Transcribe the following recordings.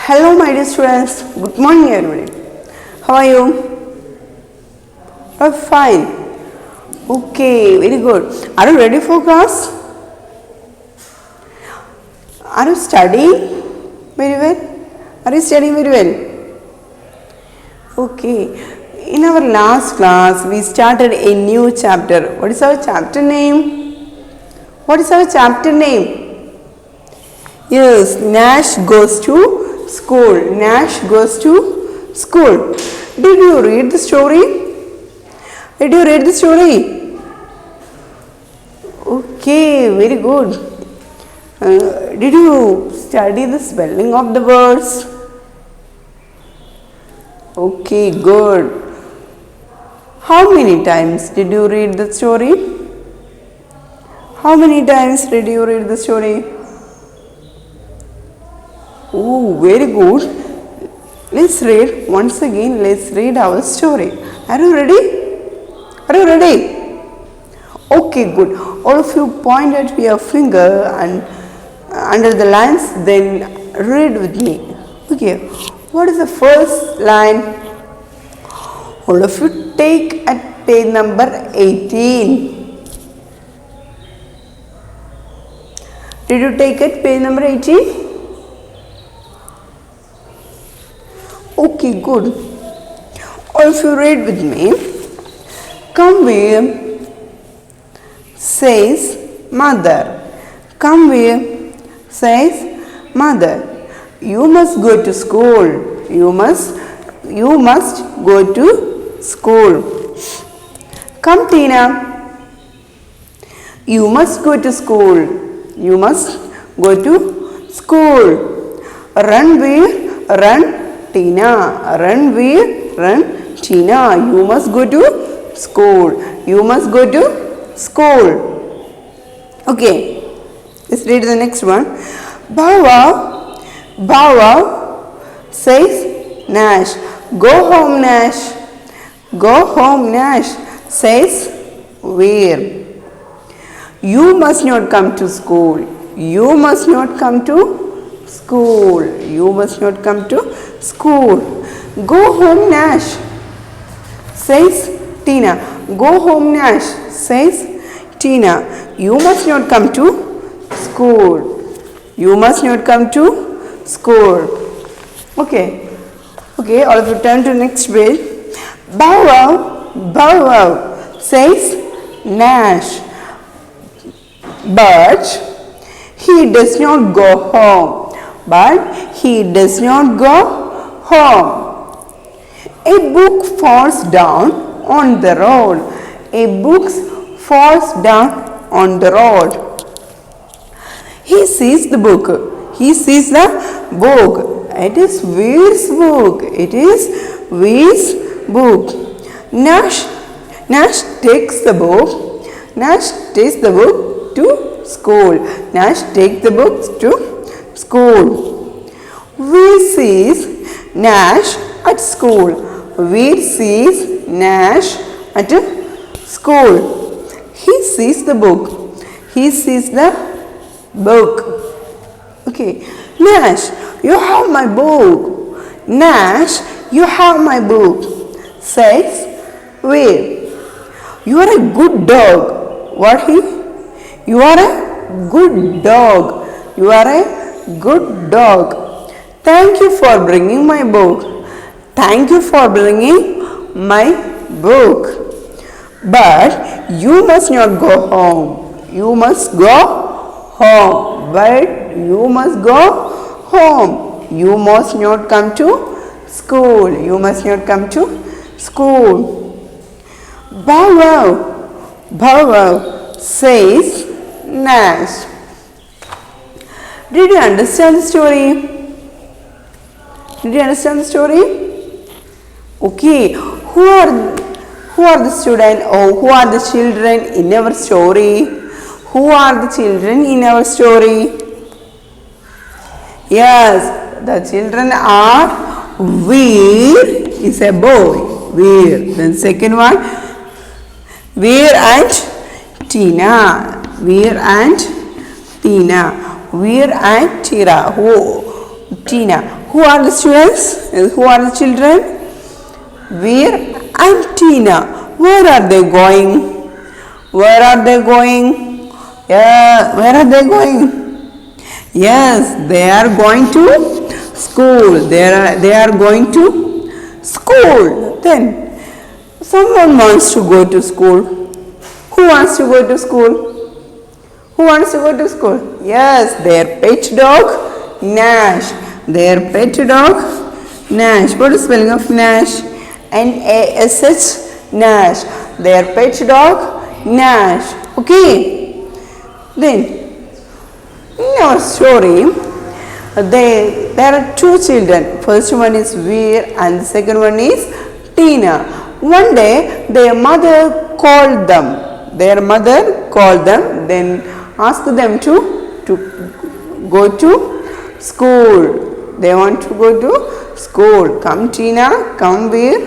Hello, my dear students. Good morning, everybody. How are you? Oh, fine. Okay, very good. Are you ready for class? Are you studying very well? Are you studying very well? Okay. In our last class, we started a new chapter. What is our chapter name? What is our chapter name? Yes, Nash goes to school. Nash goes to school. Did you read the story? Did you read the story? Okay, very good. Did you study the spelling of the words? Okay, good. How many times did you read the story? How many times did you read the story? Oh, very good. Let's read once again. Let's read our story. Are you ready? Are you ready? Okay, good. All of you point at your finger and under the lines, then read with me. Okay. What is the first line? All of you take at page number 18. Did you take at page number 18? Okay, good. All of you read with me. Come here, says mother. Come here, says mother. You must go to school. You must go to school. Come, Tina. You must go to school. You must go to school. Run, where? Run, Tina. Run, where? Run, Tina. You must go to school. You must go to school. Okay. Let's read the next one. Bow wow, says Nash. Go home, Nash. Go home, Nash, says where? You must not come to school. You must not come to school. You must not come to school. Go home, Nash, says Tina. Go home, Nash, says Tina. You must not come to school. You must not come to school. Okay. Okay, all of you turn to next page. Bow wow, says Nash. But he does not go home. But he does not go home. A book falls down on the road. A book falls down on the road. He sees the book. He sees the book. It is Veer's book. It is Veer's book. Nash takes the book. Nash takes the book to school. Nash takes the book to school. Veer sees Nash at school. Veer sees Nash at school. He sees the book. He sees the book. Okay. Nash, you have my book. Nash, you have my book. Says Veer. You are a good dog. What he? You are a good dog. You are a good dog. Thank you for bringing my book. Thank you for bringing my book. But you must not go home. You must go home. But you must go home. You must not come to school. You must not come to school. Bow wow, says Nash. Did you understand the story? Did you understand the story? Okay. Who are the students or who are the children in our story? Who are the children in our story? Yes, the children are Veer is a boy. Veer. Then second one, Veer and Tina. Veer and Tina. Veer and Tina. Who are the students? Who are the children? Veer and Tina. Where are they going? Where are they going? Yeah, where are they going? Yes, they are going to school. They are going to school. Then someone wants to go to school. Who wants to go to school? Who wants to go to school? Yes, their pet dog Nash. Their pet dog Nash. What is the spelling of Nash? N-A-S-H, Nash. Their pet dog Nash. Okay. Then in our story, there are two children. First one is Veer and the second one is Tina. One day their mother called them. Then asked them to go to school. They want to go to school. Come Tina, come Veer,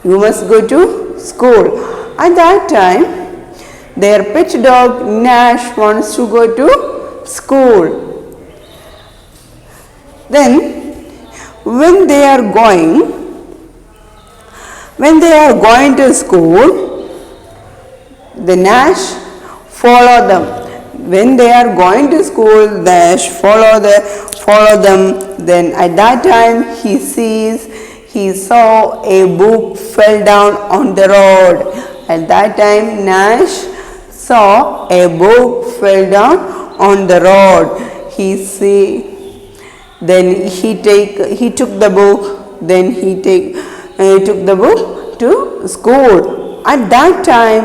you must go to school. At that time, their pet dog Nash wants to go to school. Then when they are going to school, the Nash follow them. When they are going to school, Nash follow them. Then at that time he saw a book fell down on the road. At that time Nash saw a book fell down on the road. Then he took the book. Then he took the book to school. At that time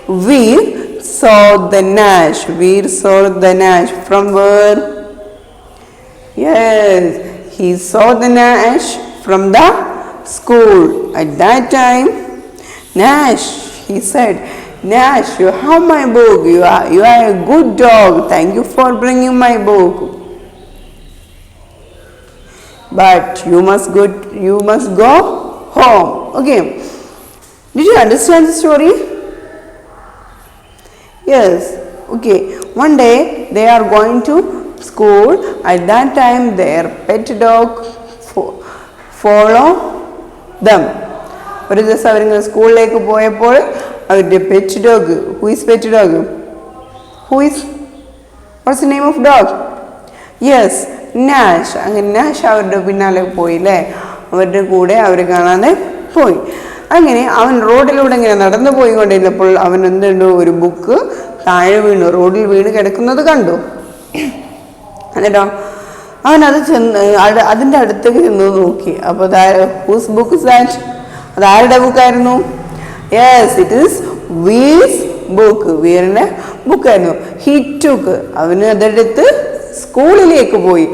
Veer saw the Nash. From where? Yes, he saw the Nash from the school. At that time Nash, he said, Nash, you have my book. You are a good dog. Thank you for bringing my book. But you must go home. Okay. Did you understand the story? Yes. Okay. One day they are going to school. At that time their pet dog follow them. ഒരു ദിവസം അവരിങ്ങനെ സ്കൂളിലേക്ക് പോയപ്പോൾ അവരുടെ pet dog, what's the name of dog? Yes, Nash. അങ്ങനെ Nash അവരുടെ പിന്നാലെ പോയില്ലേ, അവരുടെ കൂടെ അവർ കാണാതെ പോയി. അങ്ങനെ അവൻ റോഡിലൂടെ ഇങ്ങനെ നടന്നു പോയിക്കൊണ്ടിരുന്നപ്പോൾ അവൻ എന്തുണ്ടോ ഒരു ബുക്ക് താഴെ വീണു, റോഡിൽ വീണ് കിടക്കുന്നത് കണ്ടു. എന്നിട്ടോ അവൻ അതിൻ്റെ അടുത്തേക്ക് ചെന്ന് നോക്കി. അപ്പോൾ whose book is that? അതാരുടെ ബുക്കായിരുന്നു? Yes, it is Veer's book. വീറിൻ്റെ ബുക്കായിരുന്നു. ഹി ടുക്ക്, അവന് അതെടുത്ത് സ്കൂളിലേക്ക് പോയി.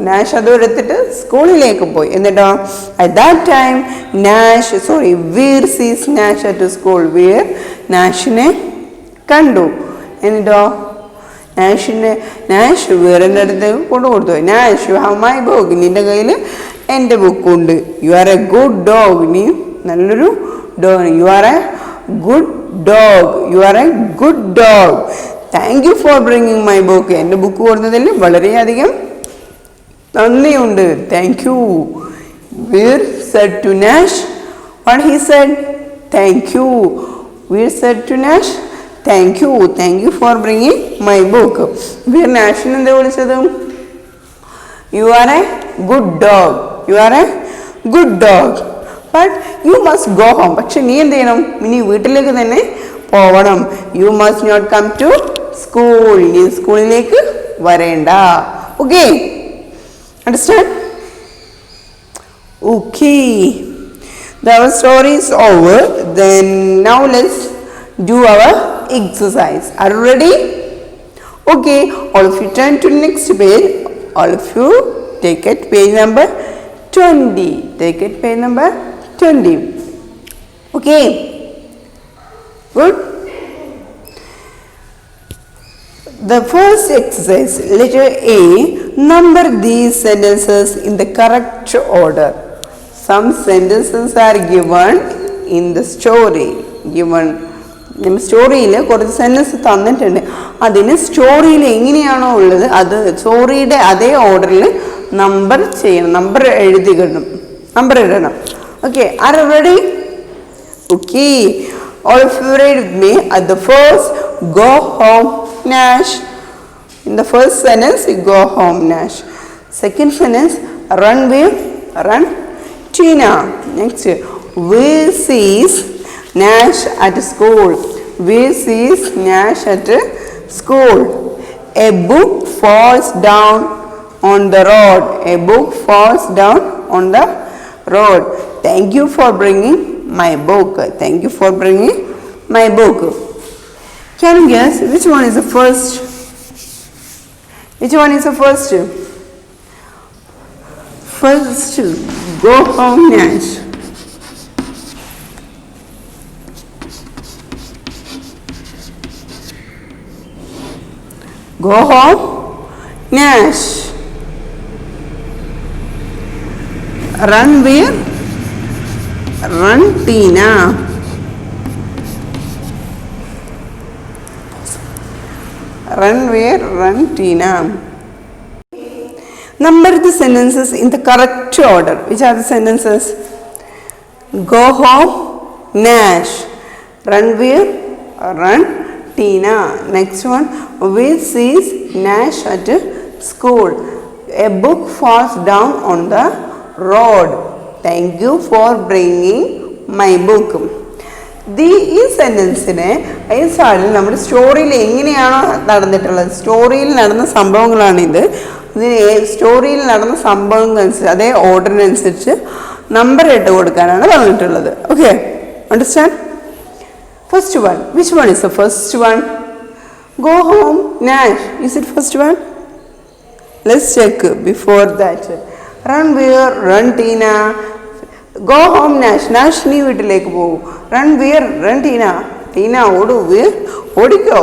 നാഷ് അതെടുത്തിട്ട് സ്കൂളിലേക്ക് പോയി. എന്നിട്ടോ at that time Veer sees Nash at school. Veer നാഷിനെ കണ്ടു. എന്നിട്ടോ നാഷ് വീറിൻ്റെ അടുത്ത് കൊണ്ടുകൊടുത്തു. Nash you have my book. നിൻ്റെ കയ്യിൽ എൻ്റെ ബുക്കുണ്ട്. You are a good dog. നീ നല്ലൊരു dog. You are a good dog. Thank you for bringing my book. എൻ്റെ ബുക്ക് കൊടുത്തതിൽ വളരെയധികം നന്ദിയുണ്ട്. Thank you. Veer said to Nash. What he said? Thank you. Veer said to Nash, thank you for bringing my book. Veer നാഷിനെ എന്താ വിളിച്ചത്? You are a good dog. But you must go home. പക്ഷെ നീ എന്ത് ചെയ്യണം? ഇനി വീട്ടിലേക്ക് തന്നെ പോവണം. You must not come to school. നീ സ്കൂളിലേക്ക് വരേണ്ട. Okay, understand? Okay, our story is over. Then now let's do our exercise. Are you ready? Okay, all of you turn to the next page. All of you take it page number 20. Take it page number 20. Okay, good. The first exercise, letter A, number these sentences in the correct order. Some sentences are given in the story. സ്റ്റോറിയിൽ കുറച്ച് sentence തന്നിട്ടുണ്ട്. അതിന് സ്റ്റോറിയിൽ എങ്ങനെയാണോ ഉള്ളത് അത് സ്റ്റോറിയുടെ അതേ ഓർഡറിൽ number ചെയ്യണം, number എഴുതിക്കണം, number ഇടണം. Okay, are you ready? Okay, all of you read with me. At the first, go home Nash. In the first sentence, go home Nash. Second sentence, run with, run Tina. Next, we sees Nash at school. We sees Nash at school. A book falls down on the road. A book falls down on the road. Thank you for bringing my book. Thank you for bringing my book. Can you guess which one is the first? Which one is the first? First, go home Nash. Go home Nash. Run where? Run Tina. Run where? Run Tina. Number the sentences in the correct order. Which are the sentences? Go home Nash. Run where? Run Tina. Next one, we sees Nash at school. A book falls down on the road. Thank you for bringing my book. ഈ സെൻറ്റൻസിനെ ഈ സാറിൽ നമ്മുടെ സ്റ്റോറിയിൽ എങ്ങനെയാണോ നടന്നിട്ടുള്ളത്, സ്റ്റോറിയിൽ നടന്ന സംഭവങ്ങളാണിത്. ഇതിന് സ്റ്റോറിയിൽ നടന്ന സംഭവങ്ങൾക്കനുസരിച്ച് അതേ ഓർഡറിനനുസരിച്ച് number ഇട്ട് കൊടുക്കാനാണ് പറഞ്ഞിട്ടുള്ളത്. Okay, understand? First one. Which one is the first one? Go home Nash. Is it first one? Let's check before that. Run where? Run Tina. Go home Nash. Nash നീ വീട്ടിലേക്ക് പോകും. Run where? Run Tina. Tina ഓടു. ഓടിക്കോ.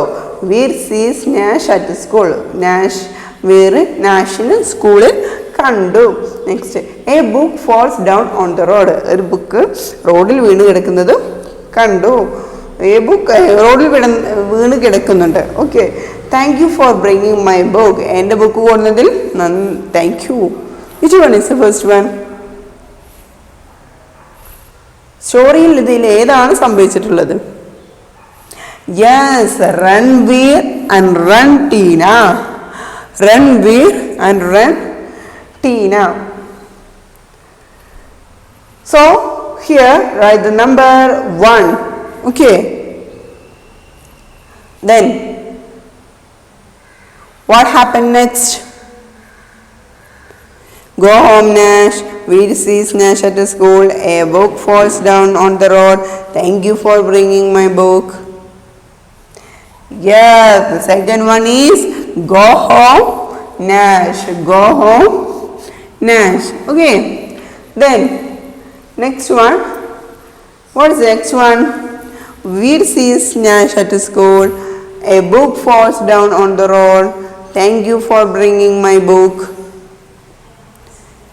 Where sees Nash at school. Nash where Nashന് സ്കൂളിൽ കണ്ടു. Next, a book falls down on the road. ഒരു book റോഡിൽ വീണ് കിടക്കുന്നത് കണ്ടു. എ ബുക്ക് റോഡിൽ വീണ് കിടക്കുന്നുണ്ട്. Okay, thank you for bringing my book. എൻ്റെ ബുക്ക് കൊണ്ടുവന്നതിൽ thank you. Which one is the first one? സ്റ്റോറിയിൽ ഇതിൽ ഏതാണ് സംഭവിച്ചിട്ടുള്ളത്? Yes, Ranveer and run Teena. Ranveer and run Teena. So here write the number 1. Okay, then what happened next? Go home Nash. We sees Nash at the school. A book falls down on the road. Thank you for bringing my book. Yes, the second one is go home Nash. Go home Nash. Okay, then next one. What is the next one? Veer sees Nash at school. A book falls down on the road. Thank you for bringing my book.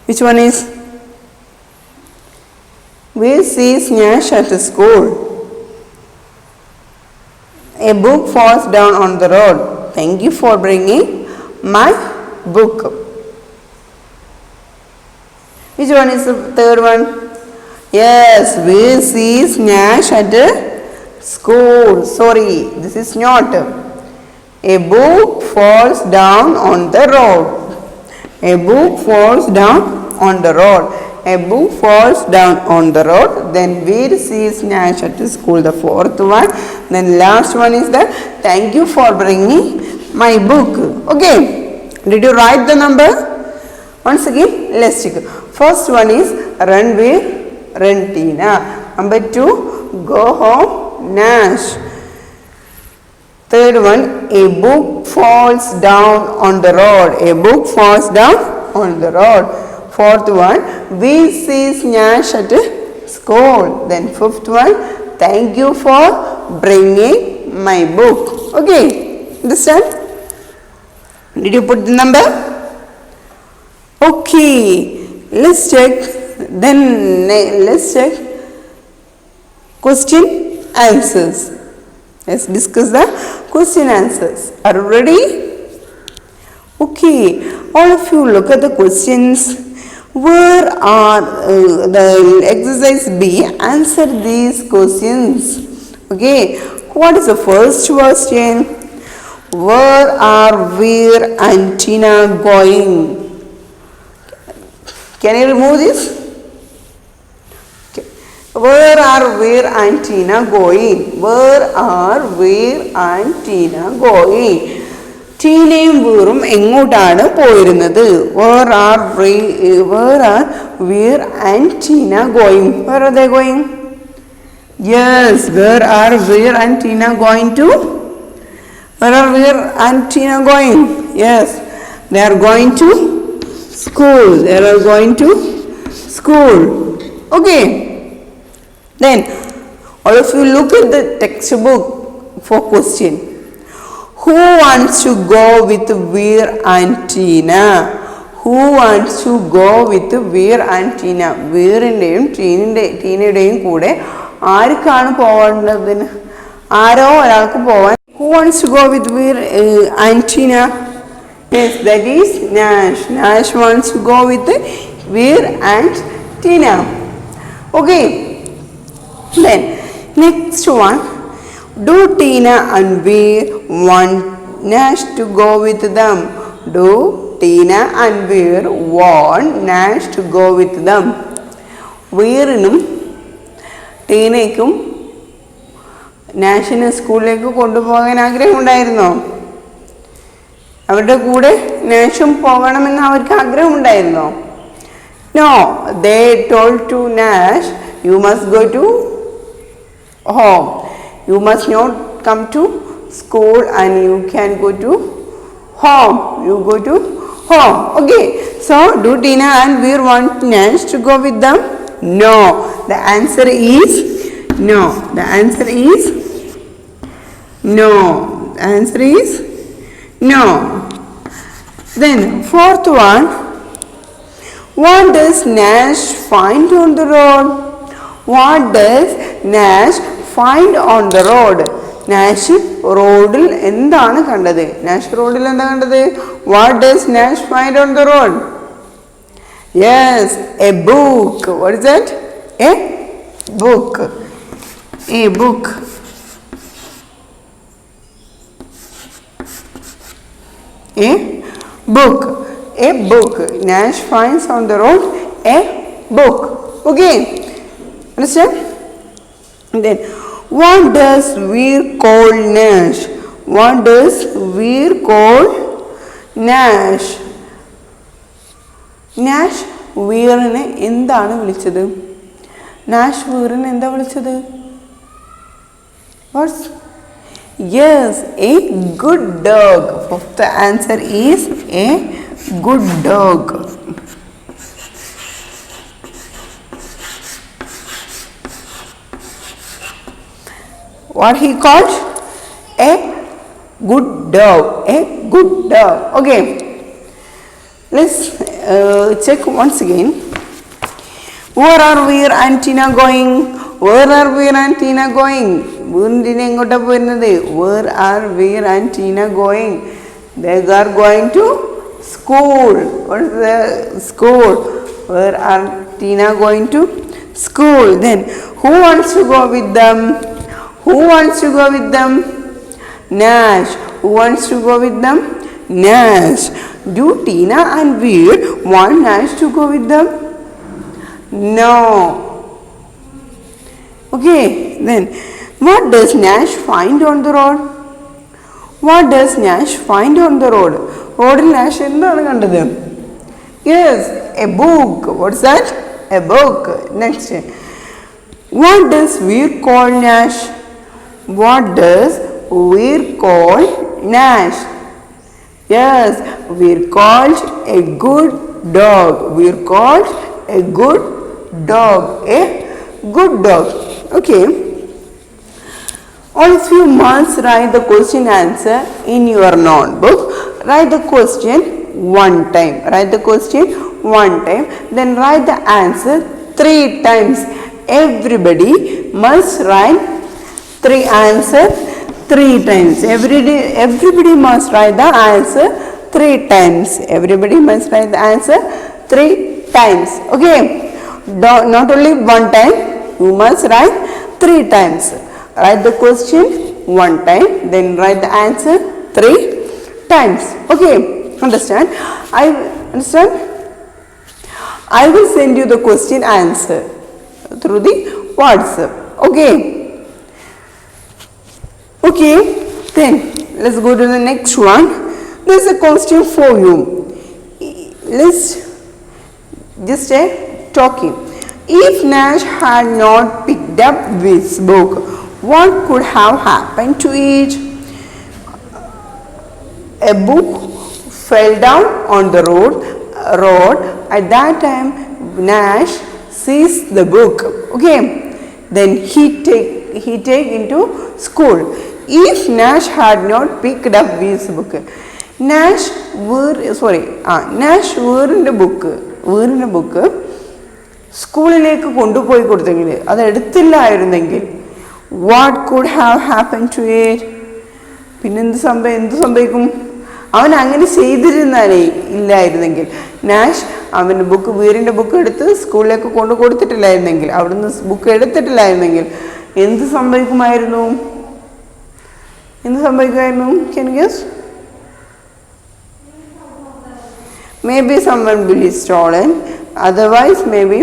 Which one is? Veer sees Nash at school. A book falls down on the road. Thank you for bringing my book. Which one is the third one? Yes, Veer sees Nash at school. Sorry, this is not. A book falls down on the road. A book falls down on the road. A book falls down on the road. Then Veer sees Nash at school. The fourth one. Then last one is the thank you for bringing my book. Okay, did you write the number? Once again, let's check. First one is run with run Tina. Number 2, go home Nash. Third one, a book falls down on the road. A book falls down on the road. Fourth one, we sees Nash at school. Then fifth one, thank you for bringing my book. Okay, understand? Did you put the number? Okay, let's check. Then let's check question answers. Let's discuss the question answers. Are you ready? Okay, all of you look at the questions. Where are the exercise B? Answer these questions. Okay, what is the first question? Where are Veer and Tina going? Can you remove this? Okay. Where are Veer and Tina going? Where are Veer and Tina going? ടീനയും വീറും എങ്ങോട്ടാണ് പോയിരുന്നത്? Where are Veer and Tina going? Where are they going? Yes, where are Veer and Tina going to? Where are Veer and Tina going? Yes, they are going to school. They are going to school. Okay. Then all of you look at the textbook for question. Who wants to go with Veer and Tina? Who wants to go with Veer and Tina? വീറിൻ്റെയും ടീനയുടെയും കൂടെ ആർക്കാണ് പോകേണ്ടതിന്? ആരോ ഒരാൾക്ക് പോവാൻ. Who wants to go with Veer and Tina? Yes, that is Nash. Nash wants to go with Veer and Tina. Okay. Then next one. Do Tina and Veer want Nash to go with them? Do Tina and Veer want Nash to go with them? വീറിനും ടീനയ്ക്കും നാഷിനെ സ്കൂളിലേക്ക് കൊണ്ടുപോകാൻ ആഗ്രഹമുണ്ടായിരുന്നോ? അവരുടെ കൂടെ നാഷും പോകണമെന്ന് അവർക്ക് ആഗ്രഹമുണ്ടായിരുന്നോ? No, they told to Nash, you must go to home. You must not come to school and you can go to home. You go to home. Okay. So, do Tina and Veer want Nash to go with them? No. The answer is no. The answer is no. The answer is no. Then, fourth one. What does Nash find on the road? What does Nash find on the road? Nash റോഡിൽ എന്താണ് കണ്ടത്? Nash റോഡിൽ എന്താ കണ്ടത്? What does Nash find on the road? Yes, a book. What is that? A book. A book. A book. A book. Nash finds on the road a book. Okay. Understand? Then what does Veer call Nash? What does Veer call Nash? Nash വീറിനെ എന്താണ് വിളിച്ചത്? Nash വീറിനെ എന്താ വിളിച്ചത്? What's? Yes, a good dog. The answer is a good dog. What he called? A good dog. A good dog. Okay. Let's check once again. Where are Veer and Tina going? Where are Veer and Tina going? Where are Veer and Tina going? They are going to school. What is the school? Where are Tina going to school? Then who wants to go with them? Who wants to go with them? Nash. Who wants to go with them? Nash. Do Tina and Veer want Nash to go with them? No. Okay. Then what does Nash find on the road? What does Nash find on the road? Road Nash എന്താണ് കണ്ടത്? Yes, a book. What's that? A book. Next. What does Veer call Nash? What does Veer call Nash? Yes, Veer called a good dog. Veer called a good dog. A good dog. Okay. All of you must write the question answer in your notebook. Write the question one time. Write the question one time. Then write the answer 3 times. Everybody must write 3 answers 3 times. Everybody must write the answer 3 times. Everybody must write the answer 3 times. Okay. Not only one time, you must write 3 times. Write the question 1 time, then write the answer 3 times. Okay. Understand? I understand. I will send you the question answer through the WhatsApp. Okay. Okay. Then let's go to the next one. There is a question for you. Let's just talking. If Nash had not picked up this book, what could have happened to it? A book fell down on the road. At that time, Nash sees the book. Okay. Then he take into school. If Nash had not picked up this book, Nash വീറിൻ്റെ book സ്കൂളിലേക്ക് കൊണ്ടുപോയി കൊടുത്തെങ്കിൽ അത് എടുത്തില്ലായിരുന്നെങ്കിൽ what could have happen to it? പിന്നെ എന്ത് സംഭവിക്കും? അവൻ അങ്ങനെ ചെയ്തിരുന്നാലേ ഇല്ലായിരുന്നെങ്കിൽ, നാഷ് അവൻ്റെ വീറിൻ്റെ ബുക്ക് എടുത്ത് സ്കൂളിലേക്ക് കൊടുത്തിട്ടില്ലായിരുന്നെങ്കിൽ, അവിടുന്ന് ബുക്ക് എടുത്തിട്ടില്ലായിരുന്നെങ്കിൽ എന്ത് സംഭവിക്കുമായിരുന്നു? Can you guess? Maybe someone will be stolen. Otherwise, maybe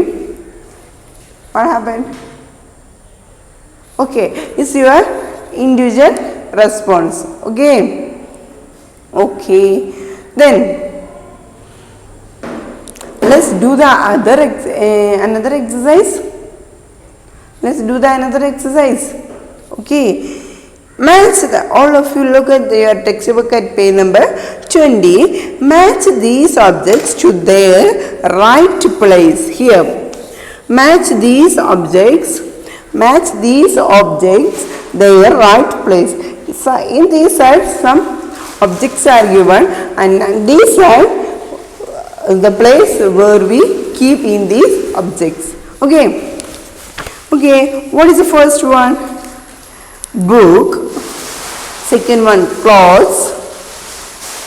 what happened? Okay, it's your individual response. Okay. Okay. Then let's do the another exercise. Another exercise. Okay. Match all of you look at your textbook at page number 20. Match these objects to their right place here. Match these objects their right place. So in this side some objects are given, and this side the place where we keep in these objects. Okay. What is the first one? Book. Second one clothes.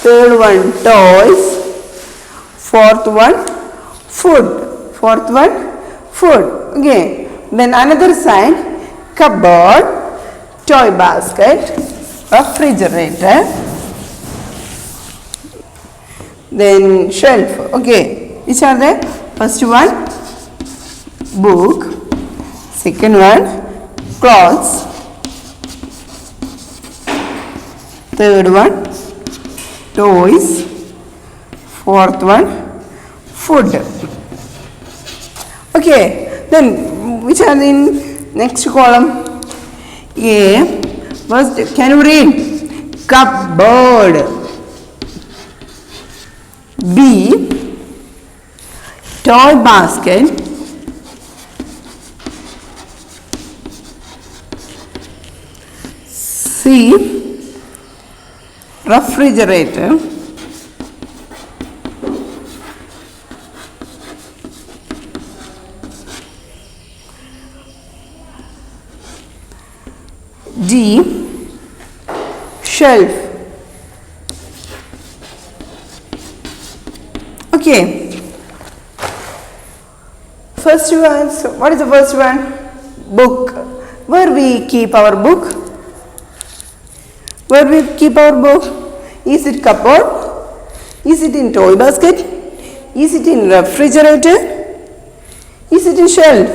Third one toys. Fourth one food. Okay. Then another side cupboard, toy basket, refrigerator, then shelf. Okay. Which are the first one? Book. Second one clothes. Third one toys. Fourth one food. Okay. Then which are in next column? A. First, can you read? Cupboard. B. Toy basket. C. Refrigerator. D. Shelf. Okay. First one, what is the first one? Book. Where we keep our book? Where we keep our book? Is it cupboard? Is it in toy basket? Is it in refrigerator? Is it in shelf?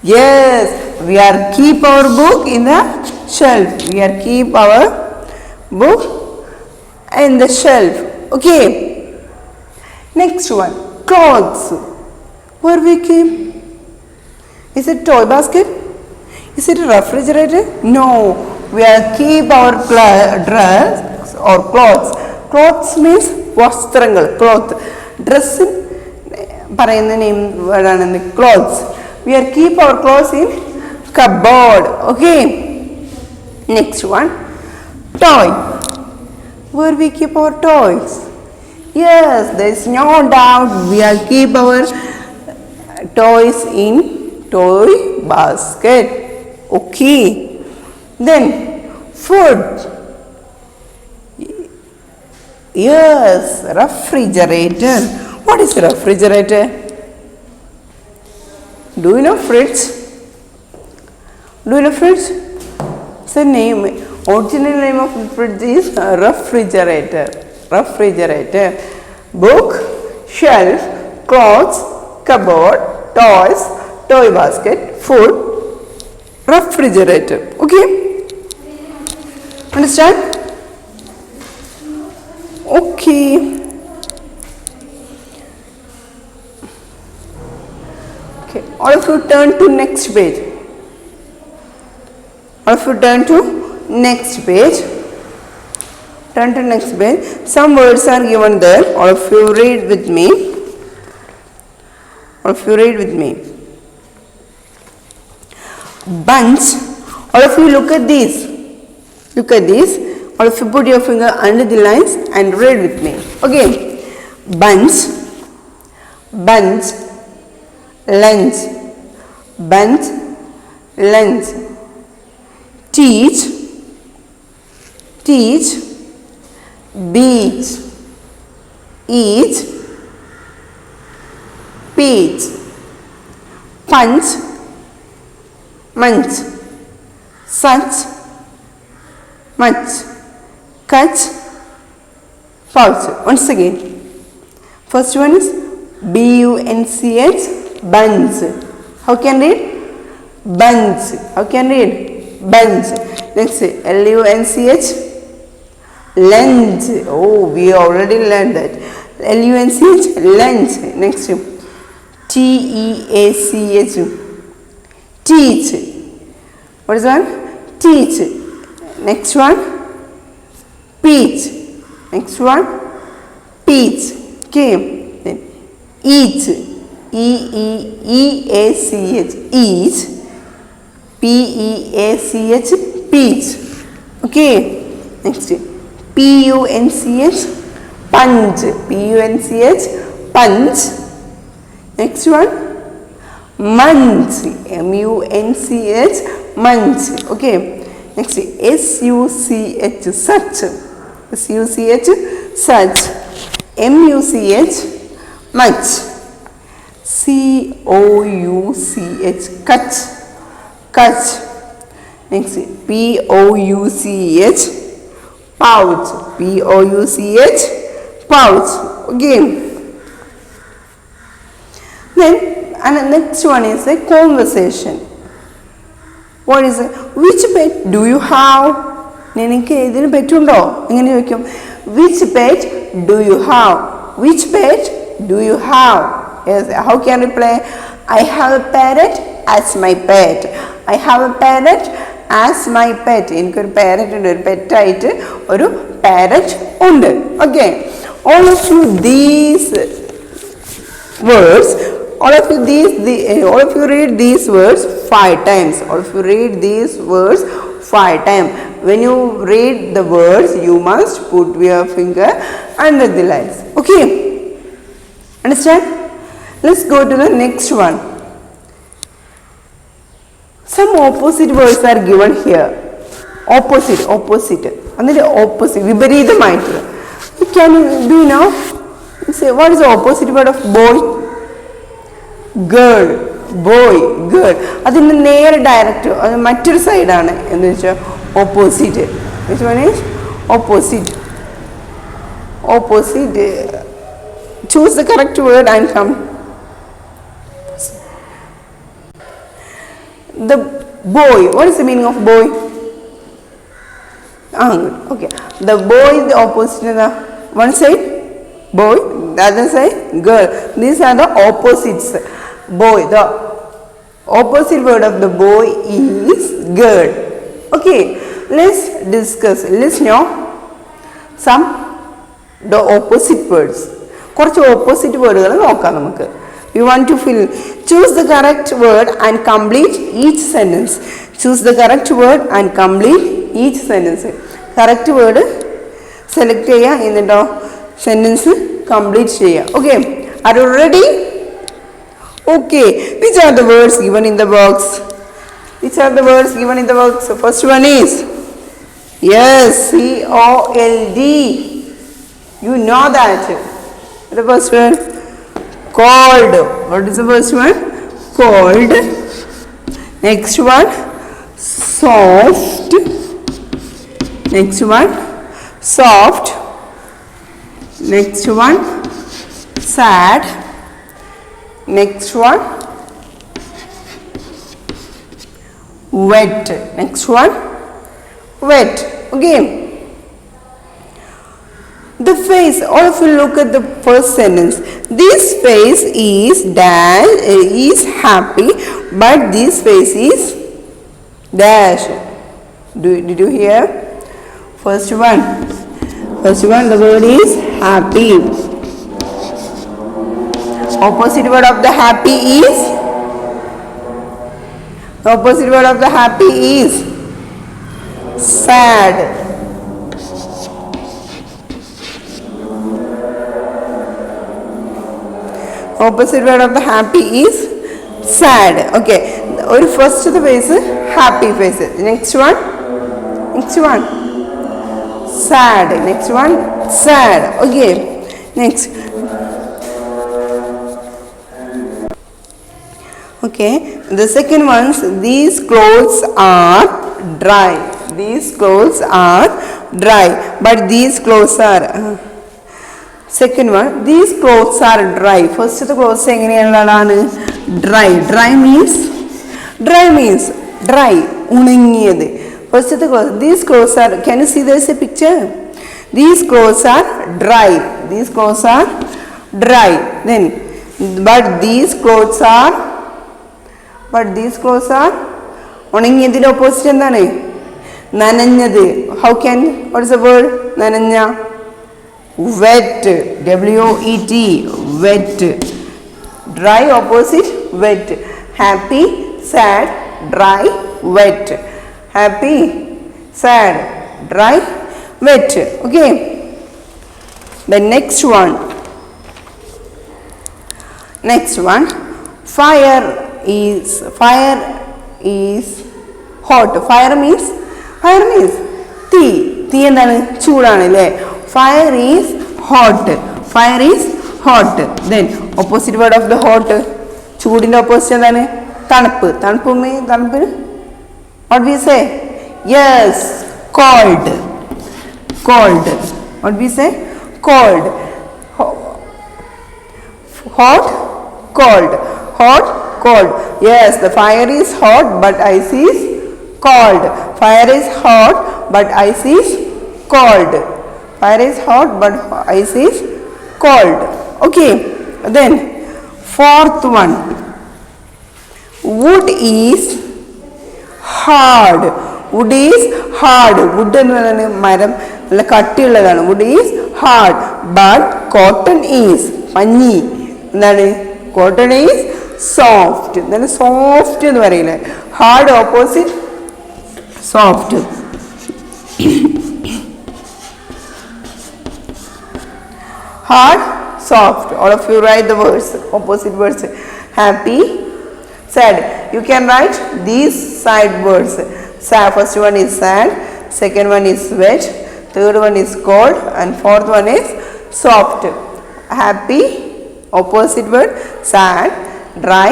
Yes, we are keep our book in the shelf. We are keep our book in the shelf. Okay. Next one, clothes. Where we keep? Is it toy basket? Is it a refrigerator? No, we are keep our dress or clothes. Clothes means vastrangal, cloth. Dress പറയുന്ന name വേർഡാണ് clothes. We are keep our clothes in cupboard. Okay. Next one, toy. Where we keep our toys? Yes, there is no doubt we are keep our toys in toy basket. Okay. Then food. Yes, refrigerator. What is refrigerator? Do you know fridge? Do you know fridge? The name, original name of the fridge is refrigerator. Refrigerator. Book, shelf, clothes, cupboard, toys, toy basket, food, refrigerator. Okay? Understand? Okay. Okay. All of you turn to next page. All of you turn to next page. Turn to next page. Some words are given there. All of you read with me. All of you read with me. Bunch. All of you look at these. Look at these. All of you put your finger under the lines and read with me. Okay. Bunch. Bunch. Lunch. Bunch. Lunch. Teach. Teach. Beach. Eat. Peach. Punch. Munch. Such. Much. Catch. Pouch. Once again. First one is B-U-N-C-H. Bunch. How can read? Bunch. How can read? Bunch. Next, L-U-N-C-H. Lunch. Oh, we already learned that. L-U-N-C-H. Lunch. Next, T-E-A-C-H. Teach. What is one? Teach. Next one, peach. Next one, peach. Okay. Then each. E-E-E-A-C-H. Each. P-E-A-C-H. Peach. Okay. Next, P-U-N-C-H. Punch. P-U-N-C-H. Punch. Next one, munch. M-U-N-C-H. Munch. Okay. Next, S-U-C-H. Such. S-U-C-H. Such. M-U-C-H. Much. C-O-U-C-H. Catch. Catch. Next, P-O-U-C-H. Pouch. P-O-U-C-H. Pouch. Okay. Then, and the next one is a conversation. What is it? Which pet do you have? Which pet do you have? Which pet do you have? Yes, how can you reply? I have a parrot as my pet. I have a parrot as my pet. എനിക്കൊരു parrot ഉണ്ട്, ഒരു pet ആയിട്ട് ഒരു parrot ഉണ്ട്. Okay. All of you these words, all of you read these words 5 times. All of you read these words 5 times. When you read the words, you must put your finger under the lines. Okay? Understand? Let's go to the next one. Some opposite words are given here. Opposite. And then opposite. വിപരീതമായിട്ടുള്ള. Can you do now? Say, what is the opposite word of boy? Girl. Boy. Girl. അതിൻ്റെ നേരെ direct അത് മറ്റൊരു സൈഡാണ് എന്ന് വെച്ചാൽ opposite. Which one is opposite? Opposite. Choose the correct word and come. The boy. What is the meaning of boy? Okay. The boy is the opposite. One side boy, the other side girl. These are the opposites. Boy. The opposite word of the boy is girl. Okay. Let's discuss. Let's know some the opposite words. കുറച്ച് opposite വേർഡുകൾ നോക്കാം നമുക്ക്. We want to fill. Choose the correct word and complete each sentence. Choose the correct word and complete each sentence. Correct word select ചെയ്യുക, എന്നിട്ടോ sentence complete ചെയ്യുക. Okay. Are you ready? Okay. Which are the words given in the box? Which are the words given in the box? So first one is yes, C-O-L-D. You know that. The first one, cold. What is the first one? Cold. Next one, soft. Next one, soft. Next one, sad. Next one, wet. Next one, wet. Okay. The face, all of you look at the first sentence. This face is happy, but this face is dash. Did you hear? First one, the word is happy. Opposite word of the happy is? The opposite word of the happy is sad. Opposite word of the happy is sad. Okay. Or first the face happy face. Next one, sad. Next one, sad. Okay. Next. Okay. The second ones, these clothes are dry. These clothes are dry. But these clothes are. Second one, these clothes are dry. First the clothes എങ്ങനെയുള്ളതാണ്? Dry. Dry means dry. ഉണങ്ങിയത്. First the clothes. These clothes are. Can you see there is a picture? These clothes are dry. These clothes are dry. Then, but these clothes are. ഉണങ്ങിയതിന്റെ opposite എന്താണ്? നനഞ്ഞത്. How can? What is the word? നനഞ്ഞ. Wet. W-E-T. Wet. Dry opposite wet. Happy, sad, dry, wet. Happy, sad, dry, wet. Okay. The next one. Fire is hot. Fire means തീ എന്താണ്? ചൂടാണ് അല്ലേ? Fire is hot. Then opposite word of the hot. ചൂടിന്റെ opposite എന്താണ്? തണുപ്പ്. തണുപ്പ്. What we say? Yes, cold. What we say? Cold. Hot, cold. Yes, the fire is hot but ice is cold. Fire is hot but ice is cold. Fire is hot but ice is cold. Okay. Then fourth one, wood is hard. Wood എന്ന് പറയുന്നത് മരം നല്ല കട്ടിയുള്ളതാണ്. Wood is hard but cotton is പഞ്ഞി. എന്താണ്? Cotton is soft. എന്താണ്? soft എന്ന് പറയില്ലേ? hard opposite soft. Hard, soft. All of you write the words, opposite words. Happy, sad. You can write these side words. First one is sad, second one is wet, third one is cold, and fourth one is soft. Happy, opposite word, sad, dry,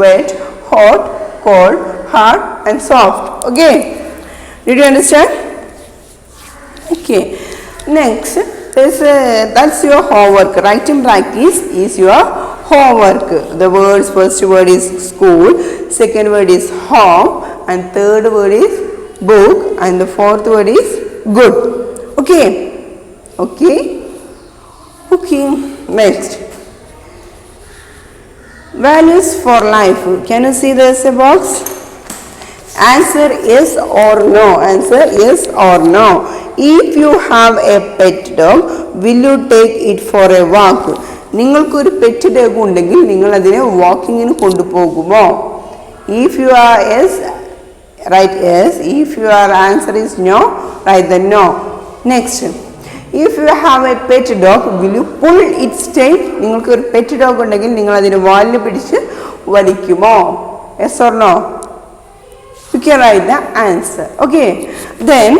wet, hot, cold, hard, and soft. Okay. Did you understand? Okay. Next. That's your homework. Writing practice is your homework. The words, first word is school, second word is home, and third word is book, and the fourth word is good. Okay. Next, values for life. Can you see there's a box? Answer yes or no. If you have a pet dog, will you take it for a walk? നിങ്ങൾക്കൊരു pet dog ഉണ്ടെങ്കിൽ നിങ്ങൾ അതിനെ വാക്കിങ്ങിന് കൊണ്ടുപോകുമോ? If you are yes, write yes. If your answer is no, write the no. Next, if you have a pet dog, will you pull its tail? നിങ്ങൾക്ക് ഒരു pet dog ഉണ്ടെങ്കിൽ നിങ്ങൾ അതിനെ വാലിൽ പിടിച്ച് വലിക്കുമോ? Yes or no? You can write the answer. Okay. Then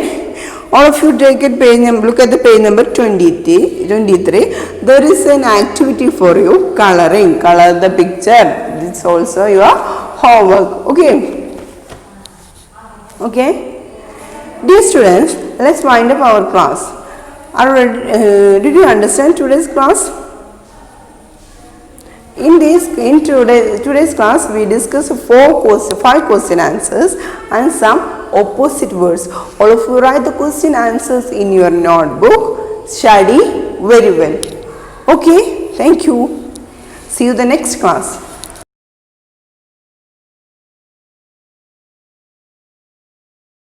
All of you take it page number, look at the page number 23. There is an activity for you, coloring. Color the picture. It's also your homework. Okay. Okay. Dear students, let's wind up our class. Did you understand today's class? In today's class, we discussed 5 question answers and some opposite words. All of you write the question answers in your notebook. Study very well. Okay, thank you. See you the next class.